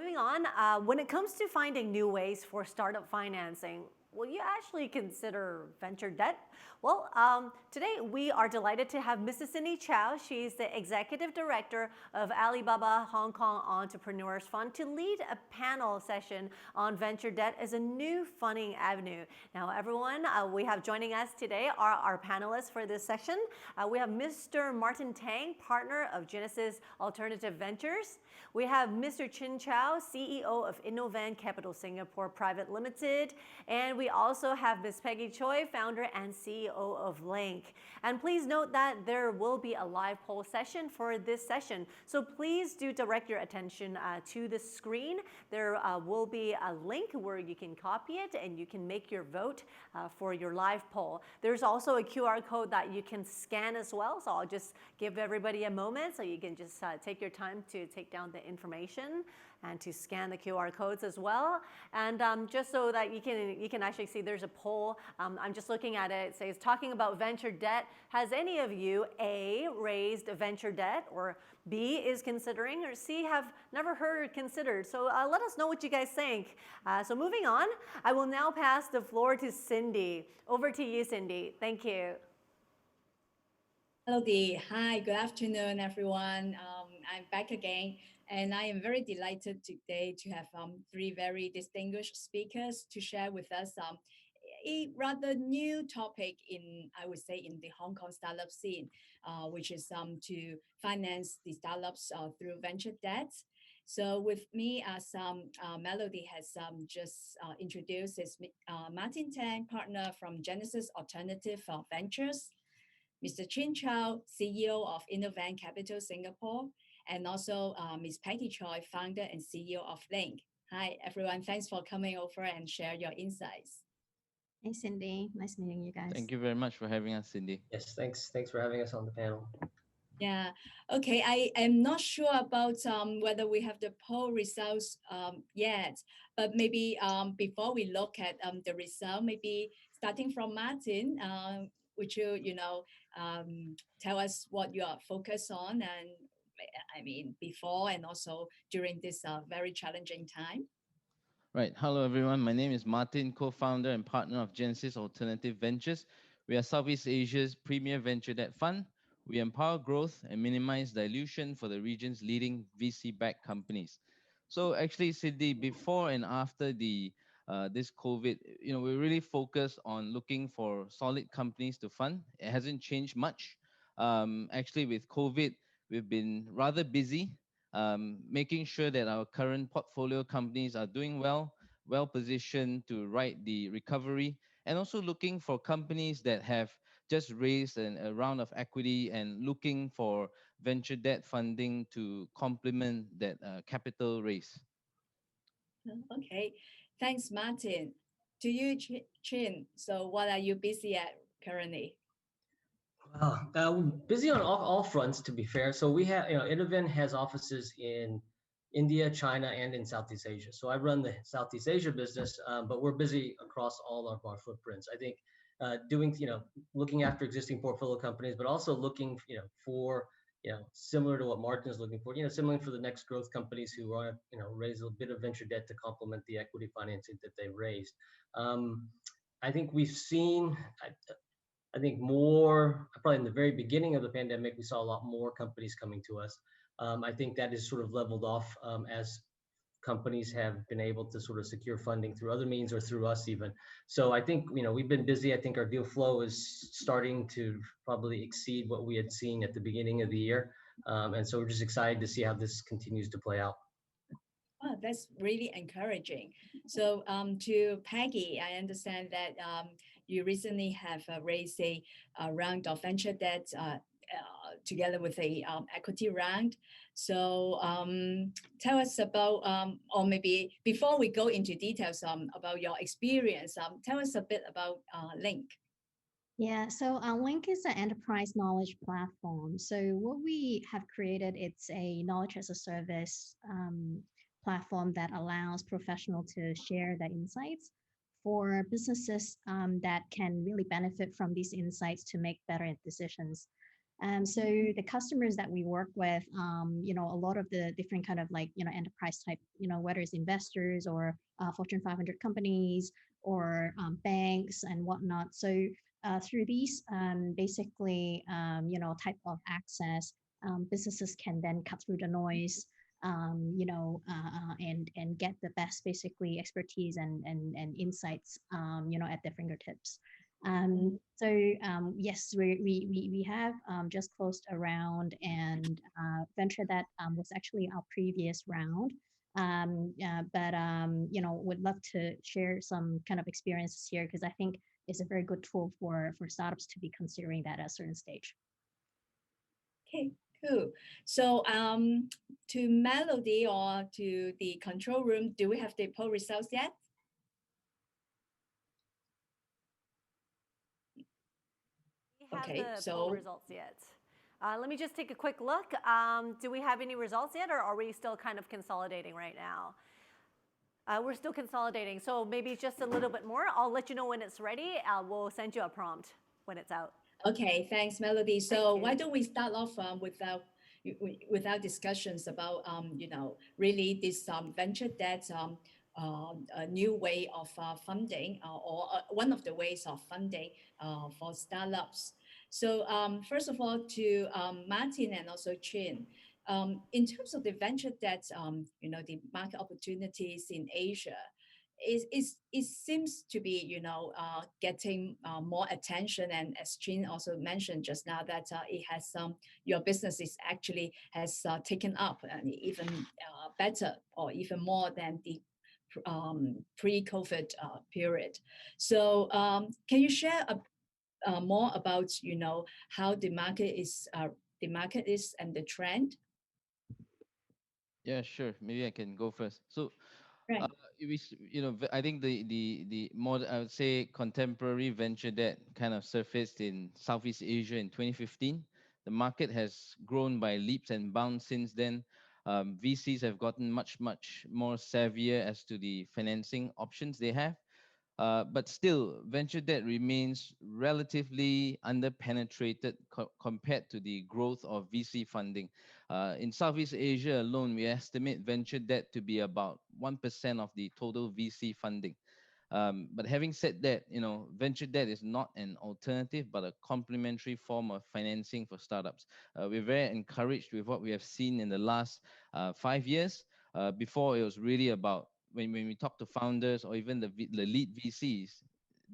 moving on, when it comes to finding new ways for startup financing, will you actually consider venture debt? Well, today we are delighted to have Mrs. Cindy Chow. She's the Executive Director of Alibaba Hong Kong Entrepreneurs Fund to lead a panel session on venture debt as a new funding avenue. Now, everyone, we have joining us today are our panelists for this session. We have Mr. Martin Tang, partner of Genesis Alternative Ventures. We have Mr. Chow, CEO of InnoVen Capital Singapore Private Limited. And we also have Ms. Peggy Choi, founder and CEO of Lynk. And please note that there will be a live poll session for this session. So please do direct your attention to the screen. There will be a link where you can copy it and you can make your vote for your live poll. There's also a QR code that you can scan as well. So I'll just give everybody a moment so you can just take your time to take down the information and to scan the QR codes as well. And just so that you can actually see there's a poll. I'm just looking at it. It says, talking about venture debt, has any of you, A, raised venture debt, or B, is considering, or C, have never heard or considered? So let us know what you guys think. So moving on, I will now pass the floor to Cindy. Over to you, Cindy. Thank you. Hello, Dee. Hi, good afternoon, everyone. I'm back again, and I am very delighted today to have three very distinguished speakers to share with us a rather new topic I would say, in the Hong Kong startup scene, which is to finance the startups through venture debt. So with me, as Melody has just introduced, is Martin Tang, partner from Genesis Alternative Ventures, Mr. Chow, CEO of InnoVen Capital Singapore, and also Ms. Peggy Choi, founder and CEO of Lynk. Hi, everyone. Thanks for coming over and share your insights. Hey, Cindy. Nice meeting you guys. Thank you very much for having us, Cindy. Yes, thanks for having us on the panel. Yeah, okay. I am not sure about whether we have the poll results yet, but maybe before we look at the result, maybe starting from Martin, would you tell us what you are focused on, and I mean before and also during this very challenging time? Right. Hello, everyone. My name is Martin, co-founder and partner of Genesis Alternative Ventures. We are Southeast Asia's premier venture debt fund. We empower growth and minimize dilution for the region's leading VC-backed companies. So actually, Cindy, before and after this COVID, we really focus on looking for solid companies to fund. It hasn't changed much. Actually, with COVID, we've been rather busy making sure that our current portfolio companies are doing well positioned to ride the recovery, and also looking for companies that have just raised a round of equity and looking for venture debt funding to complement that capital raise. Okay, thanks, Martin. To you, Chin. So what are you busy at currently? Busy on all fronts, to be fair. So we have, InnoVen has offices in India, China, and in Southeast Asia. So I run the Southeast Asia business, but we're busy across all of our footprints. I think doing, looking after existing portfolio companies, but also looking, for, similar to what Martin is looking for, similar for the next growth companies who want to, raise a bit of venture debt to complement the equity financing that they raised. I think we've seen, I think more, probably in the very beginning of the pandemic, we saw a lot more companies coming to us. I think that is sort of leveled off as companies have been able to sort of secure funding through other means or through us even. So I think, we've been busy. I think our deal flow is starting to probably exceed what we had seen at the beginning of the year. And so we're just excited to see how this continues to play out. Oh, that's really encouraging. So to Peggy, I understand that you recently have raised a round of venture debt together with a equity round. So tell us about, or maybe before we go into details about your experience, tell us a bit about Lynk. Yeah, so Lynk is an enterprise knowledge platform. So what we have created, it's a knowledge as a service platform that allows professionals to share their insights for businesses that can really benefit from these insights to make better decisions. So the customers that we work with, a lot of the different kind of like, enterprise type, whether it's investors or Fortune 500 companies or banks and whatnot. So through these basically, type of access, businesses can then cut through the noise, and get the best basically expertise and insights, at their fingertips. So yes, we have just closed a round and venture that was actually our previous round. But would love to share some kind of experiences here because I think it's a very good tool for startups to be considering that at a certain stage. Okay, cool. So to Melody or to the control room, do we have the poll results yet? We have Okay, the poll results yet. Let me just take a quick look. Do we have any results yet, or are we still kind of consolidating right now? We're still consolidating, so maybe just a little bit more. I'll let you know when it's ready. We'll send you a prompt when it's out. Okay, thanks, Melody. So why don't we start off without discussions about really this venture debt, a new way of funding or one of the ways of funding for startups. So first of all, to Martin and also Chin, in terms of the venture debt, the market opportunities in Asia, it seems to be getting more attention, and as Chin also mentioned just now that it has your business is actually has taken up and even better or even more than the pre-COVID period. So can you share more about how the market is and the trend? Yeah, sure. Maybe I can go first. So, Right. I think the more, I would say, contemporary venture debt kind of surfaced in Southeast Asia in 2015. The market has grown by leaps and bounds since then. VCs have gotten much more savvier as to the financing options they have. But still, venture debt remains relatively underpenetrated compared to the growth of VC funding. In Southeast Asia alone, we estimate venture debt to be about 1% of the total VC funding. But having said that, venture debt is not an alternative, but a complementary form of financing for startups. We're very encouraged with what we have seen in the last 5 years. Before, it was really about when we talk to founders or even the lead VCs,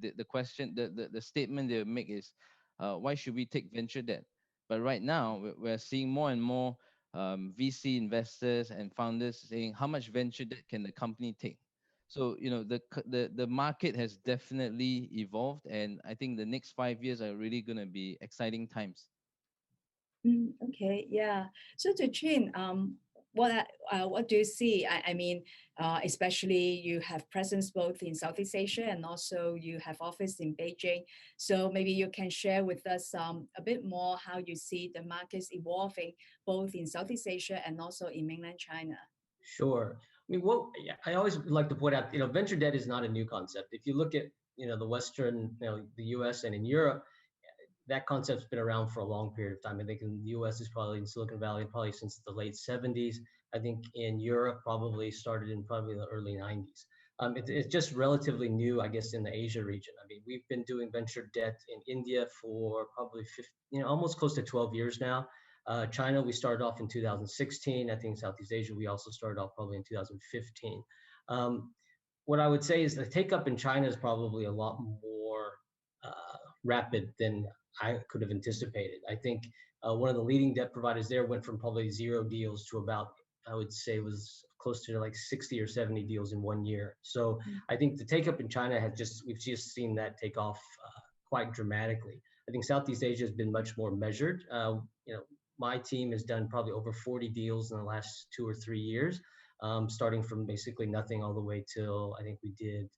the question, the statement they make is, why should we take venture debt? But right now, we're seeing more and more VC investors and founders saying, how much venture debt can the company take? So, the market has definitely evolved, and I think the next 5 years are really going to be exciting times. Okay, yeah. So to Chin, what do you see? I mean, especially you have presence both in Southeast Asia and also you have office in Beijing. So maybe you can share with us a bit more how you see the markets evolving both in Southeast Asia and also in mainland China. Sure. I mean, I always like to point out, venture debt is not a new concept. If you look at, the Western, the US and in Europe, that concept's been around for a long period of time. I think in the US is probably in Silicon Valley, probably since the late 70s. I think in Europe, probably started in probably the early 90s. It's just relatively new, I guess, in the Asia region. I mean, we've been doing venture debt in India for probably 15, almost close to 12 years now. China, we started off in 2016. I think Southeast Asia, we also started off probably in 2015. What I would say is the take up in China is probably a lot more rapid than I could have anticipated. I think one of the leading debt providers there went from probably 0 deals to about, I would say, was close to like 60 or 70 deals in 1 year. So I think the take up in China we've just seen that take off quite dramatically. I think Southeast Asia has been much more measured. My team has done probably over 40 deals in the last 2 or 3 years, starting from basically nothing all the way till I think we did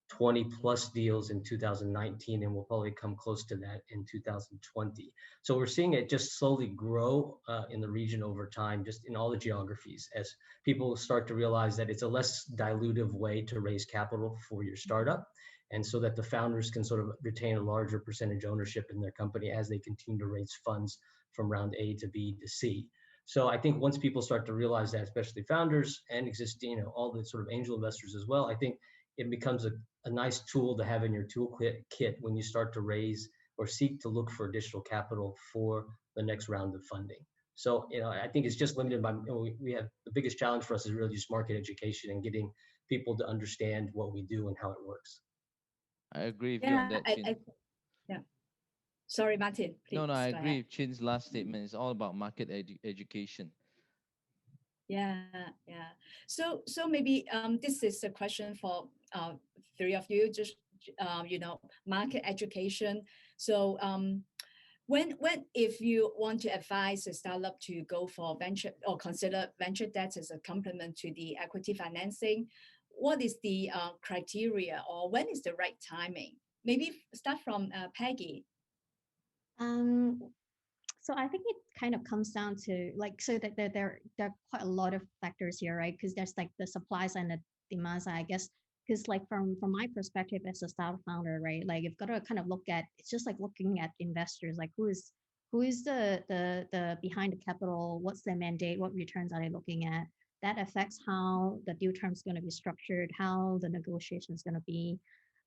20 plus deals in 2019, and we'll probably come close to that in 2020. So we're seeing it just slowly grow in the region over time, just in all the geographies, as people start to realize that it's a less dilutive way to raise capital for your startup. and so that the founders can sort of retain a larger percentage ownership in their company as they continue to raise funds from round A to B to C. So I think once people start to realize that, especially founders and existing, all the sort of angel investors as well, I think it becomes a nice tool to have in your toolkit when you start to raise or seek to look for additional capital for the next round of funding. So, I think it's just limited by, we have the biggest challenge for us is really just market education and getting people to understand what we do and how it works. I agree with you on Yeah, that, Chin. yeah. Sorry, Martin, please No, I go agree ahead. with Chin's last statement. It's all about market education. Yeah, yeah. So maybe this is a question for three of you. Just market education. So when if you want to advise a startup to go for venture or consider venture debt as a complement to the equity financing, what is the criteria or when is the right timing? Maybe start from Peggy. Um, so I think it kind of comes down to like, so that there are quite a lot of factors here, right? Because there's like the supply side and the demand side, I guess. Because like from my perspective as a startup founder, right? Like you've got to kind of look at, it's just like looking at investors, like who is the behind the capital, what's their mandate, what returns are they looking at? That affects how the deal term is going to be structured, how the negotiation is going to be.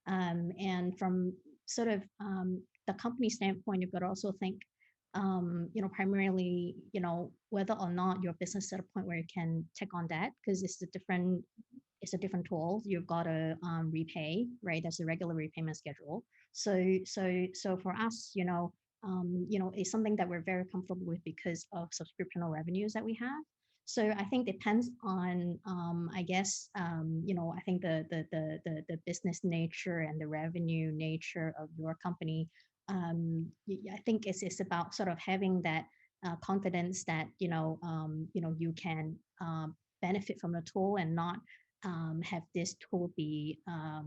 And from sort of the company standpoint, you've got to also think, primarily, whether or not your business is at a point where you can take on debt, because it's a different tool. You've got to repay, right? There's a regular repayment schedule. So for us, it's something that we're very comfortable with because of subscriptional revenues that we have. So I think depends on, I guess, I think the business nature and the revenue nature of your company. I think it's about sort of having that confidence that you can benefit from the tool and not have this tool be a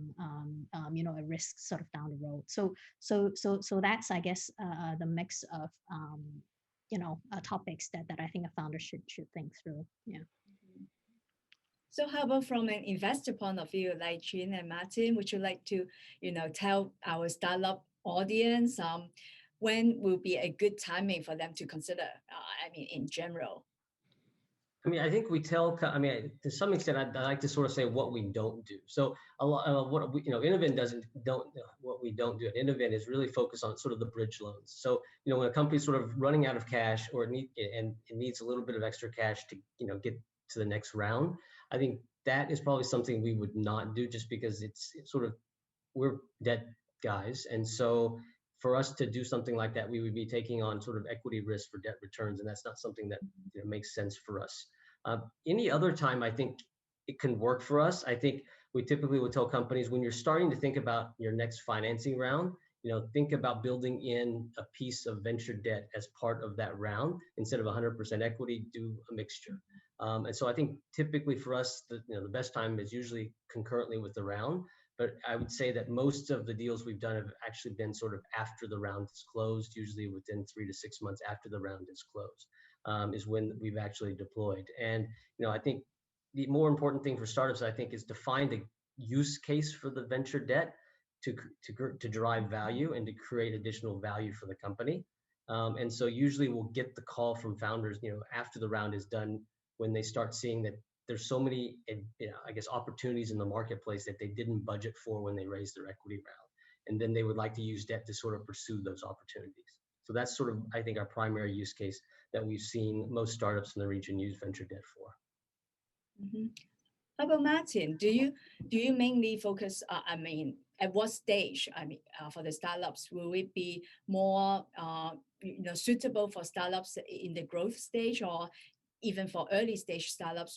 risk sort of down the road. So that's, I guess, the mix of topics that I think a founder should think through. Yeah. So how about from an investor point of view, like Chin and Martin, would you like to, tell our startup audience when will be a good timing for them to consider? In general. I think we tell, to some extent, I like to sort of say what we don't do. So a lot, what we, InnoVen what we don't do at InnoVen is really focus on sort of the bridge loans. So, when a company's sort of running out of cash or it needs a little bit of extra cash to, get to the next round, I think that is probably something we would not do just because it's sort of, we're debt guys. And so for us to do something like that, we would be taking on sort of equity risk for debt returns, and that's not something that makes sense for us. Any other time, I think it can work for us. I think we typically would tell companies when you're starting to think about your next financing round, think about building in a piece of venture debt as part of that round instead of 100% equity. Do a mixture. And so I think typically for us, the best time is usually concurrently with the round. But I would say that most of the deals we've done have actually been sort of after the round is closed, usually within 3 to 6 months after the round is closed, is when we've actually deployed. And, I think the more important thing for startups, I think, is to find a use case for the venture debt to drive value and to create additional value for the company. And so usually we'll get the call from founders, after the round is done, when they start seeing that there's so many, I guess, opportunities in the marketplace that they didn't budget for when they raised their equity round. And then they would like to use debt to sort of pursue those opportunities. So that's sort of, I think, our primary use case that we've seen most startups in the region use venture debt for. Mm-hmm. How about Martin? Do you mainly focus? At what stage? For the startups, will it be more suitable for startups in the growth stage, or even for early stage startups,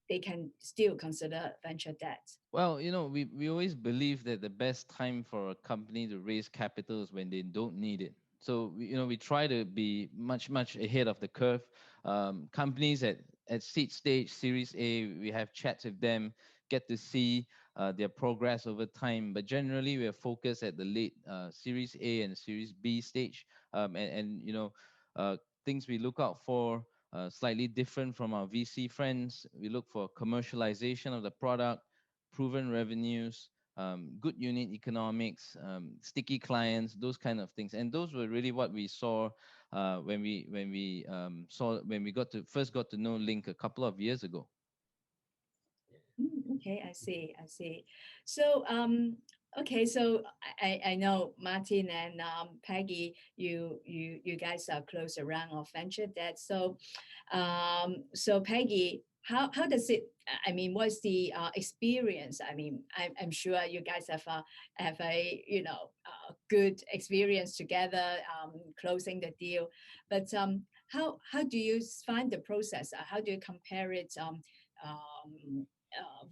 they can still consider venture debt? Well, we always believe that the best time for a company to raise capital is when they don't need it. So, we try to be much, much ahead of the curve. Companies at seed stage, Series A, we have chats with them, get to see their progress over time. But generally, we are focused at the late Series A and Series B stage. Things we look out for slightly different from our VC friends. We look for commercialization of the product, proven revenues, good unit economics, sticky clients, those kind of things. And those were really what we saw when we first got to know Lynk a couple of years ago. Okay, I see. I see. So, okay, so I know Martin and Peggy, you guys are close around of venture debt. So, so Peggy, how does it? I mean, what's the experience? I mean, I'm sure you guys have a good experience together closing the deal. But how do you find the process? How do you compare it?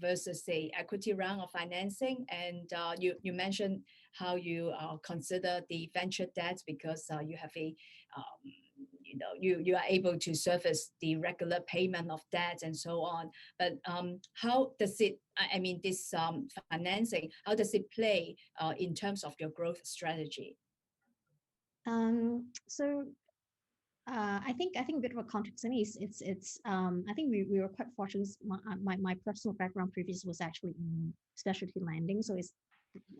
Versus the equity round of financing. And you mentioned how you consider the venture debt because you have a you are able to service the regular payment of debt and so on. But how does it? I mean, this financing, how does it play in terms of your growth strategy? So I think a bit of a context. I mean, it's I think we were quite fortunate. My personal background previous was actually in specialty lending, so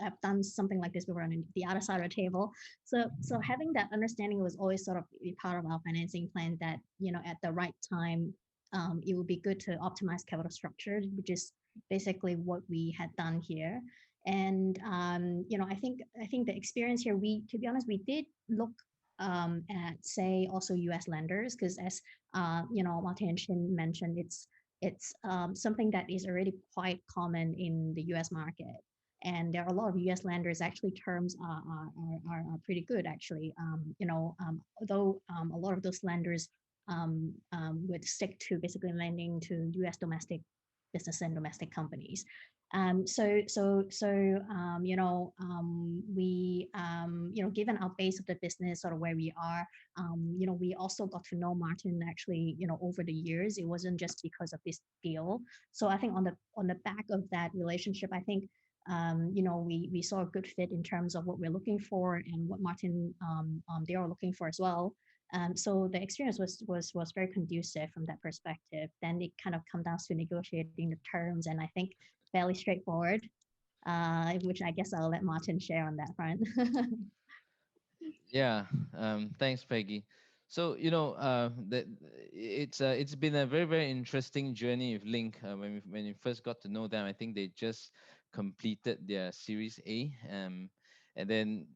I've done something like this before on the other side of the table. So having that understanding was always sort of a part of our financing plan that at the right time, it would be good to optimize capital structure, which is basically what we had done here. And I think the experience here, to be honest, we did look at say also U.S. lenders because as Martin and Chin mentioned, it's something that is already quite common in the U.S. market, and there are a lot of U.S. lenders. Actually, terms are pretty good actually. Although a lot of those lenders would stick to basically lending to U.S. domestic business and domestic companies. We, given our base of the business, sort of where we are, we also got to know Martin actually, over the years. It wasn't just because of this deal. So I think on the back of that relationship, I think, we saw a good fit in terms of what we're looking for and what Martin, they are looking for as well. So the experience was very conducive from that perspective. Then it kind of comes down to negotiating the terms, and I think fairly straightforward, which I guess I'll let Martin share on that front. Yeah, thanks, Peggy. So it's been a very very interesting journey with Lynk. When we first got to know them, I think they just completed their Series A, and then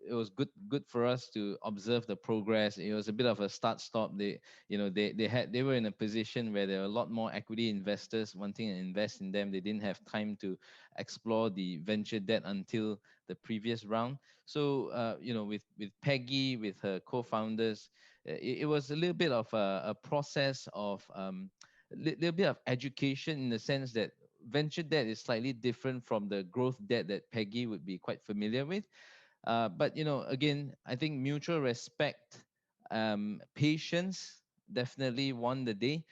it was good for us to observe the progress. It was a bit of a start stop. They were in a position where there were a lot more equity investors wanting to invest in them. They didn't have time to explore the venture debt until the previous round. So with Peggy, with her co-founders, it was a little bit of a process of little bit of education, in the sense that venture debt is slightly different from the growth debt that Peggy would be quite familiar with. But again, I think mutual respect, patience definitely won the day.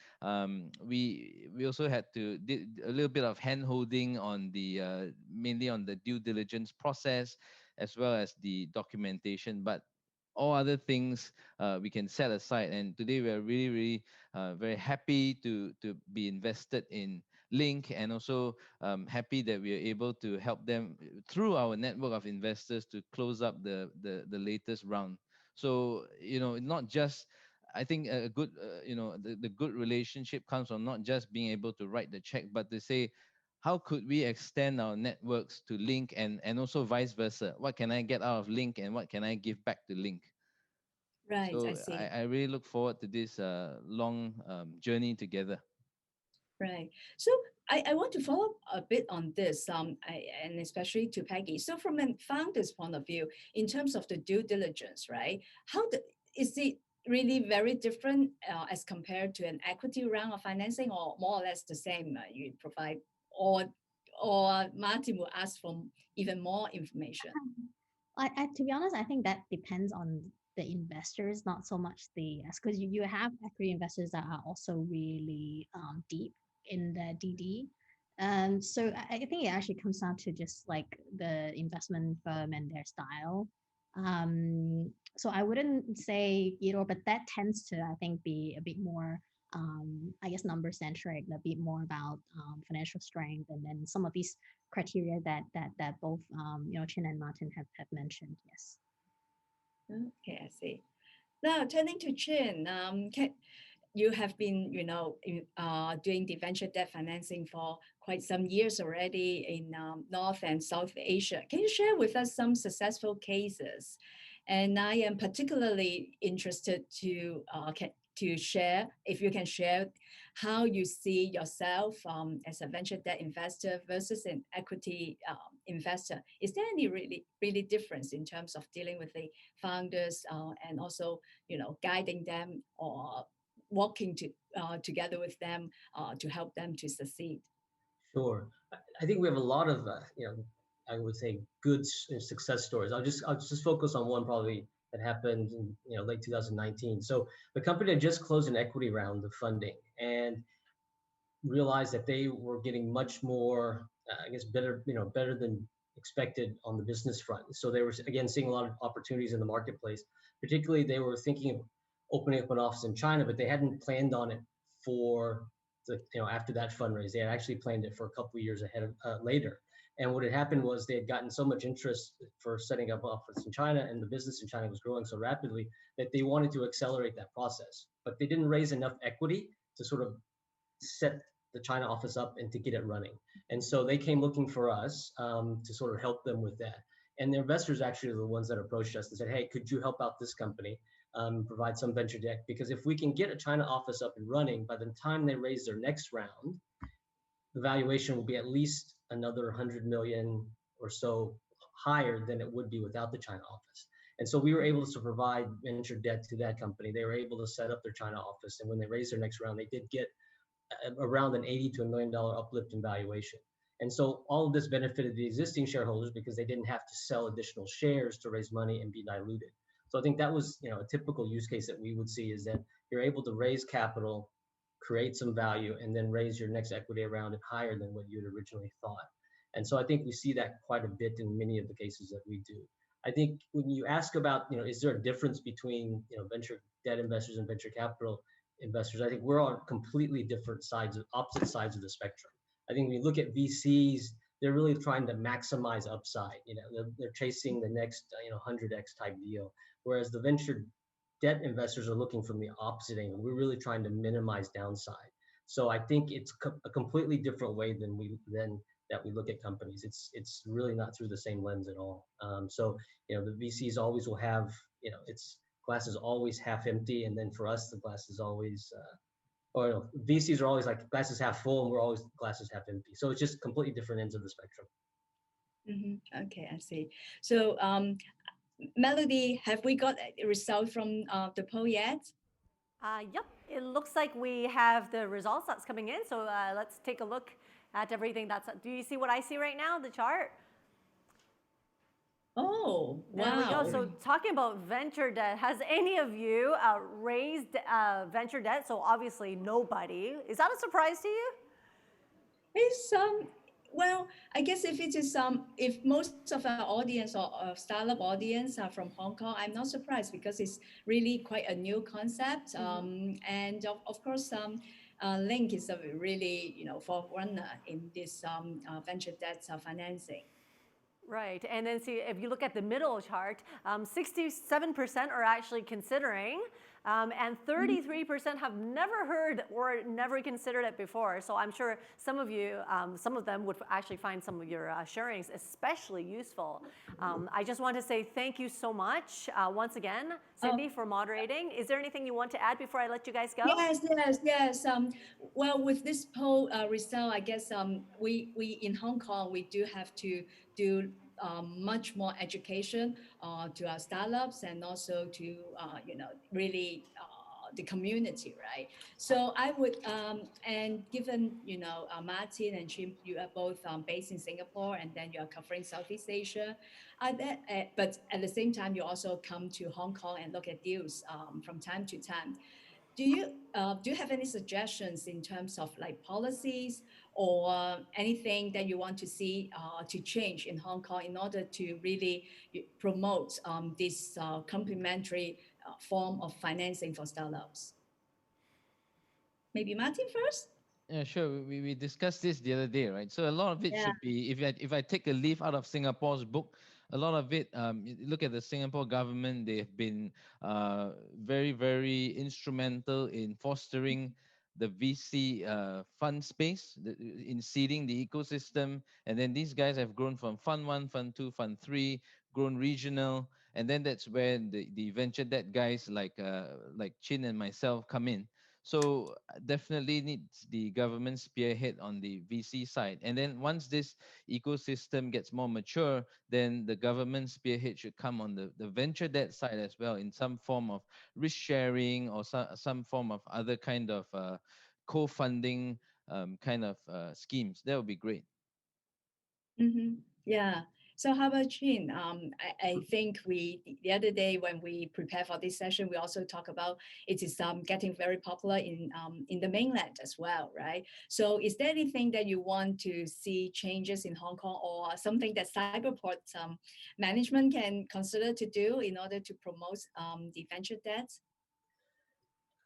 We also had to did a little bit of hand holding on the mainly on the due diligence process, as well as the documentation. But all other things we can set aside. And today we are really, really very happy to be invested in Lynk, and also happy that we are able to help them through our network of investors to close up the latest round. So not just, I think a good the good relationship comes from not just being able to write the check, but to say, how could we extend our networks to Lynk, and also vice versa? What can I get out of Lynk, and what can I give back to Lynk? Right, I So see. I really look forward to this long journey together. Right. So I want to follow up a bit on this, and especially to Peggy. So from a founder's point of view, in terms of the due diligence, right? Is it really very different as compared to an equity round of financing, or more or less the same? You provide, or Martin will ask for even more information. To be honest, I think that depends on the investors, not so much because you have equity investors that are also really deep in the DD. So I think it actually comes down to just like the investment firm and their style. So I wouldn't say but that tends to, I think, be a bit more, guess, number centric, a bit more about financial strength, and then some of these criteria that both Chin and Martin have mentioned. Yes. Okay, I see. Now turning to Chin, you have been, doing the venture debt financing for quite some years already in North and South Asia. Can you share with us some successful cases? And I am particularly interested to share, if you can share, how you see yourself as a venture debt investor versus an equity investor. Is there any really difference in terms of dealing with the founders and also, guiding them or working together with them to help them to succeed? Sure. I think we have a lot of, I would say good success stories. I'll just focus on one probably that happened in, late 2019. So the company had just closed an equity round of funding and realized that they were getting much more, I guess, better than expected on the business front. So they were, again, seeing a lot of opportunities in the marketplace. Particularly, they were thinking of opening up an office in China, but they hadn't planned on it for after that fundraise. They had actually planned it for a couple of years ahead of later. And what had happened was they had gotten so much interest for setting up office in China, and the business in China was growing so rapidly that they wanted to accelerate that process. But they didn't raise enough equity to sort of set the China office up and to get it running. And so they came looking for us to sort of help them with that. And their investors actually are the ones that approached us and said, hey, could you help out this company, provide some venture debt? Because if we can get a China office up and running, by the time they raise their next round, the valuation will be at least another 100 million or so higher than it would be without the China office. And so we were able to provide venture debt to that company. They were able to set up their China office. And when they raised their next round, they did get around an 80 to $1 million uplift in valuation. And so all of this benefited the existing shareholders because they didn't have to sell additional shares to raise money and be diluted. So I think that was, a typical use case that we would see, is that you're able to raise capital, create some value, and then raise your next equity around it higher than what you had originally thought. And so I think we see that quite a bit in many of the cases that we do. I think when you ask about, is there a difference between, venture debt investors and venture capital investors, I think we're on completely different sides, opposite sides of the spectrum. I think when you look at VCs, they're really trying to maximize upside. They're chasing the next 100x type deal, whereas the venture debt investors are looking from the opposite angle. We're really trying to minimize downside. So I think it's a completely different way than that we look at companies. It's really not through the same lens at all. So the VCs always will have, it's glass is always half empty, and then for us the glass is always VCs are always like glass is half full, and we're always glass is half empty. So it's just completely different ends of the spectrum. Mm-hmm. Okay, I see. So Melody, have we got a result from the poll yet? Yep, it looks like we have the results that's coming in. So let's take a look at everything that's. Do you see what I see right now, the chart? Oh, wow. There we go. So talking about venture debt, has any of you raised venture debt? So obviously nobody. Is that a surprise to you? It's well, I guess if it is if most of our audience or startup audience are from Hong Kong, I'm not surprised because it's really quite a new concept. And of course, Lynk is a really forerunner in this venture debt financing. Right, and then see, if you look at the middle chart, 67% are actually considering, and 33% have never heard or never considered it before. So I'm sure some of you, some of them would actually find some of your sharings especially useful. I just want to say thank you so much once again, Cindy, for moderating. Is there anything you want to add before I let you guys go? Yes. Well, with this poll result, I guess we in Hong Kong, we do have to do much more education to our startups and also to really the community, right? So I would and given Martin and Jim, you are both based in Singapore and then you are covering Southeast Asia, but at the same time you also come to Hong Kong and look at deals from time to time. Do you have any suggestions in terms of like policies or anything that you want to see to change in Hong Kong in order to really promote this complementary form of financing for startups? Maybe Martin first? Yeah, sure. We discussed this the other day, right? So a lot of it Yeah. should be, if I take a leaf out of Singapore's book, a lot of it, look at the Singapore government. They've been very, very instrumental in fostering the VC fund space, in seeding the ecosystem. And then these guys have grown from Fund 1, Fund 2, Fund 3, grown regional. And then that's where the venture debt guys like Chin and myself come in. So definitely needs the government spearhead on the VC side. And then once this ecosystem gets more mature, then the government spearhead should come on the venture debt side as well, in some form of risk sharing or some form of other kind of co-funding kind of schemes. That would be great. Mm-hmm. Yeah. So how about Chin? I think the other day when we prepare for this session, we also talk about it is getting very popular in the mainland as well, right? So is there anything that you want to see changes in Hong Kong, or something that Cyberport management can consider to do in order to promote the venture debt?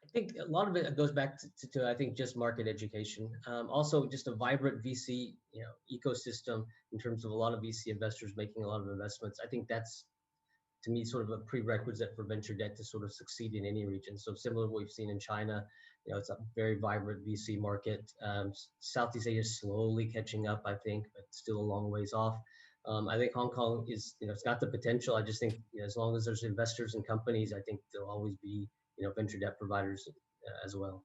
I think a lot of it goes back to I think just market education. Also, just a vibrant VC ecosystem in terms of a lot of VC investors making a lot of investments. I think that's, to me, sort of a prerequisite for venture debt to sort of succeed in any region. So similar to what we've seen in China, it's a very vibrant VC market. Southeast Asia is slowly catching up, I think, but still a long ways off. I think Hong Kong is, it's got the potential. I just think, as long as there's investors and companies, I think there'll always be, venture debt providers as well.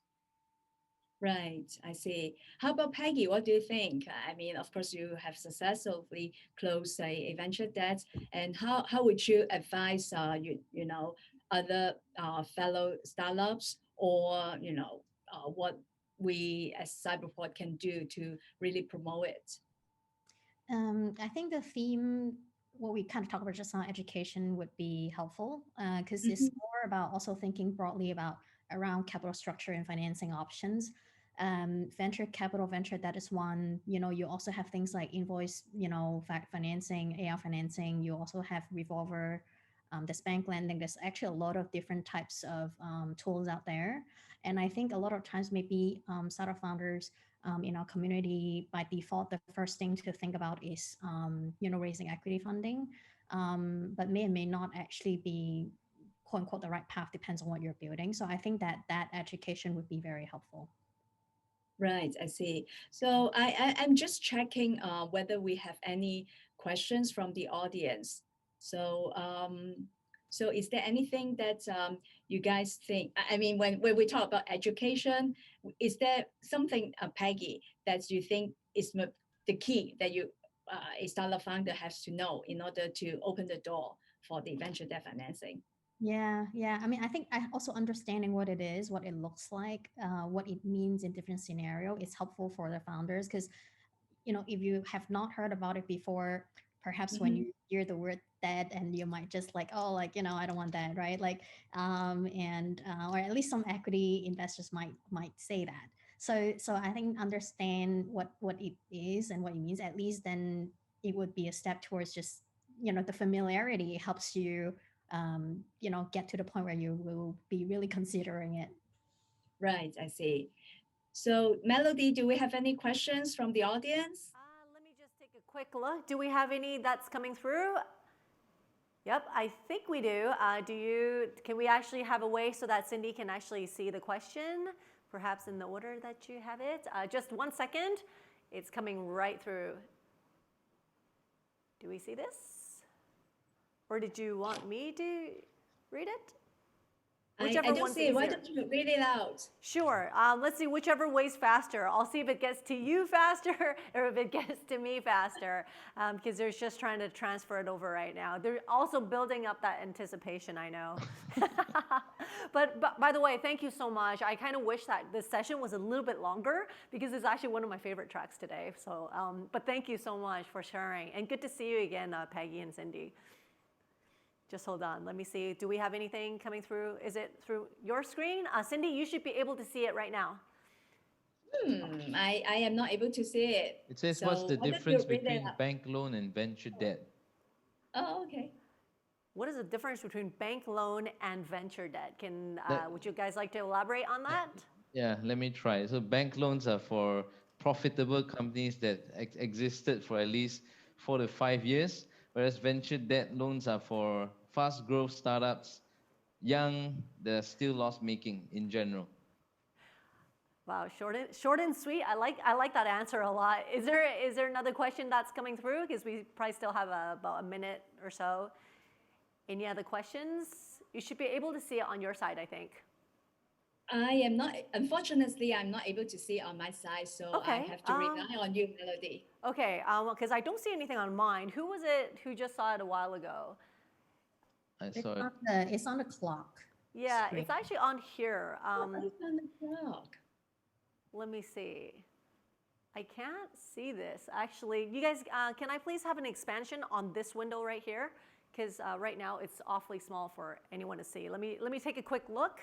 Right, I see. How about Peggy? What do you think? I mean, of course, you have successfully closed a venture debt, and how would you advise other fellow startups, or what we as Cyberport can do to really promote it? I think the theme, what we kind of talked about just now, education would be helpful because it's Mhm. more about also thinking broadly about around capital structure and financing options. Venture capital, venture that is one. You also have things like invoice, financing, AR financing. You also have revolver, there's bank lending. There's actually a lot of different types of tools out there, and I think a lot of times maybe startup founders in our community, by default, the first thing to think about is, raising equity funding, but may or may not actually be quote unquote the right path, depends on what you're building. So I think that education would be very helpful. Right, I see. So I'm just checking whether we have any questions from the audience. So so is there anything that you guys think? I mean, when we talk about education, is there something, Peggy, that you think is the key that a startup founder has to know in order to open the door for the venture debt financing? Yeah. I mean, I think also understanding what it is, what it looks like, what it means in different scenario is helpful for the founders because if you have not heard about it before, perhaps when Mhm. you hear the word debt and you might just like, oh, like, I don't want that, right? Like, and or at least some equity investors might say that. So I think understand what it is and what it means, at least then it would be a step towards just, the familiarity helps you, get to the point where you will be really considering it. Right, I see. So, Melody, do we have any questions from the audience? Let me just take a quick look. Do we have any that's coming through? Yep, I think we do. Can we actually have a way so that Cindy can actually see the question, perhaps in the order that you have it? Just 1 second. It's coming right through. Do we see this? Or did you want me to read it? I don't see it. Why don't you read it out? Sure. Let's see whichever way's faster. I'll see if it gets to you faster or if it gets to me faster, because they're just trying to transfer it over right now. They're also building up that anticipation, I know. But by the way, thank you so much. I kind of wish that this session was a little bit longer because it's actually one of my favorite tracks today. So, but thank you so much for sharing. And good to see you again, Peggy and Cindy. Just hold on. Let me see. Do we have anything coming through? Is it through your screen? Cindy, you should be able to see it right now. I am not able to see it. It says, So what's the why don't you difference read it between out? bank loan and venture debt? Oh, okay. What is the difference between bank loan and venture debt? That- Would you guys like to elaborate on that? Yeah, let me try. So bank loans are for profitable companies that existed for at least 4 to 5 years, whereas venture debt loans are for fast growth startups, young, that are still loss making in general. Wow, short and sweet. I like that answer a lot. Is there another question that's coming through? Because we probably still have about a minute or so. Any other questions? You should be able to see it on your side, I think. I am not, unfortunately, I'm not able to see on my side, so I Okay. have to rely on you, Melody. Okay. Because I don't see anything on mine. Who was it who just saw it a while ago? I It's saw it. on it's on the clock. Yeah, screen. it's actually on here. It's on the clock. Let me see. I can't see this. Actually, you guys, can I please have an expansion on this window right here? Because right now it's awfully small for anyone to see. Let me take a quick look.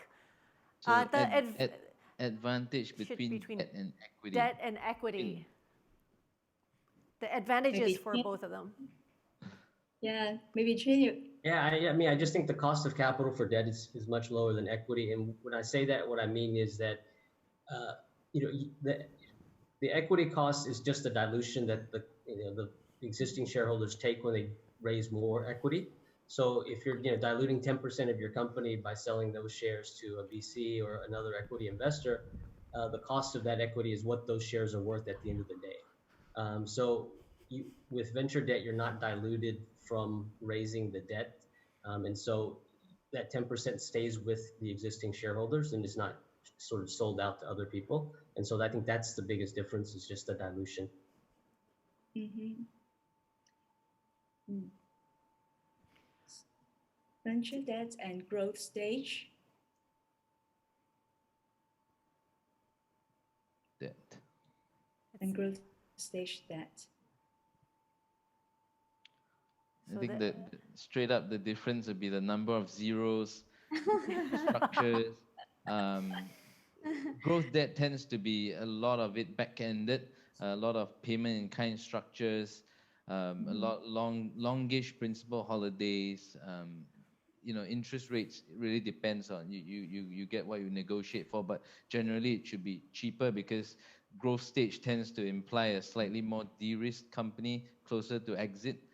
So The advantage should between debt and equity. debt and equity. The advantages Maybe for Chin- both of them. Yeah, maybe Chin, you. Yeah, I mean, I just think the cost of capital for debt is much lower than equity. And when I say that, what I mean is that, you know, the equity cost is just the dilution that the existing shareholders take when they raise more equity. So if you're diluting 10% of your company by selling those shares to a VC or another equity investor, the cost of that equity is what those shares are worth at the end of the day. So with venture debt, you're not diluted from raising the debt, and so that 10% stays with the existing shareholders and is not sort of sold out to other people. And so I think that's the biggest difference, is just the dilution. Mm-hmm. Venture debt and growth stage. Debt. And growth stage debt. I So think that straight up the difference would be the number of zeros, structures. Growth debt tends to be a lot of it back-ended, a lot of payment in kind structures, a lot longish principal holidays. Interest rates really depends on you get what you negotiate for, but generally it should be cheaper because growth stage tends to imply a slightly more de-risked company closer to exit.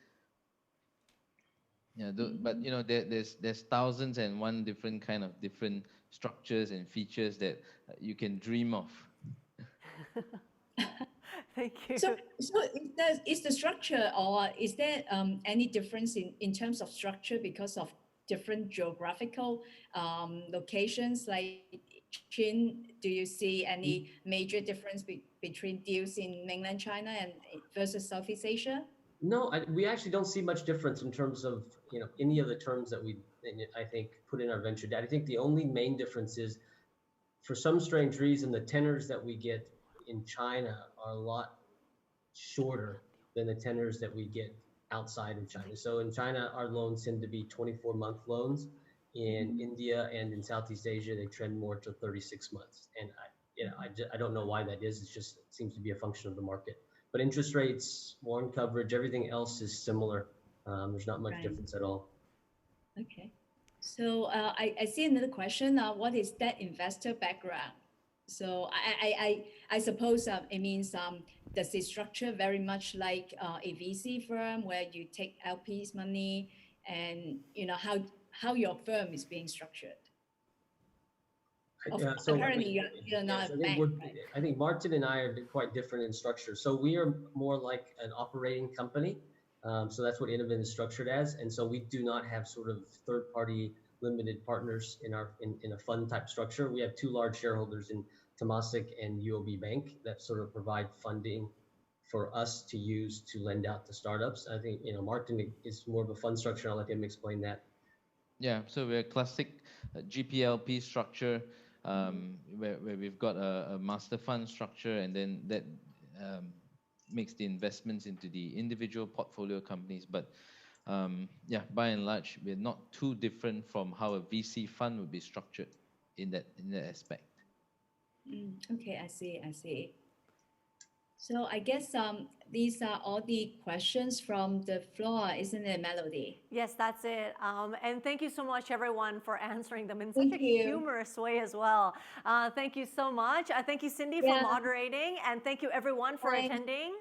Yeah, but there's thousands and one different kind of different structures and features that you can dream of. Thank you. So is the structure, or is there any difference in terms of structure because of different geographical locations? Like Chin, do you see any major difference between deals in mainland China and versus Southeast Asia? No, we actually don't see much difference in terms of any of the terms that I think put in our venture debt. I think the only main difference is, for some strange reason, the tenors that we get in China are a lot shorter than the tenors that we get outside of China. So in China, our loans tend to be 24-month loans. In India and in Southeast Asia, they trend more to 36 months. And I don't know why that is. It seems to be a function of the market. But interest rates, warrant coverage, everything else is similar. There's not much difference at all. Okay. So I see another question. What is that investor background? So I suppose it means does it structure very much like a VC firm where you take LP's money, and how your firm is being structured? Apparently you're not a bank, right? I think Martin and I are quite different in structure. So we are more like an operating company. So that's what InnoVen is structured as. And so we do not have sort of third-party limited partners in a fund type structure. We have two large shareholders in Temasek and UOB Bank that sort of provide funding for us to use to lend out to startups. I think Martin is more of a fund structure. I'll let him explain that. Yeah, so we're a classic GPLP structure, where we've got a master fund structure, and then that makes the investments into the individual portfolio companies. But by and large, we're not too different from how a VC fund would be structured in that aspect. Okay, I see. So I guess these are all the questions from the floor, isn't it, Melody? Yes, that's it. And thank you so much, everyone, for answering them in such Thank a you. humorous way as well. Thank you so much. Thank you, Cindy, for Yeah. moderating, and thank you, everyone, for Thanks. attending.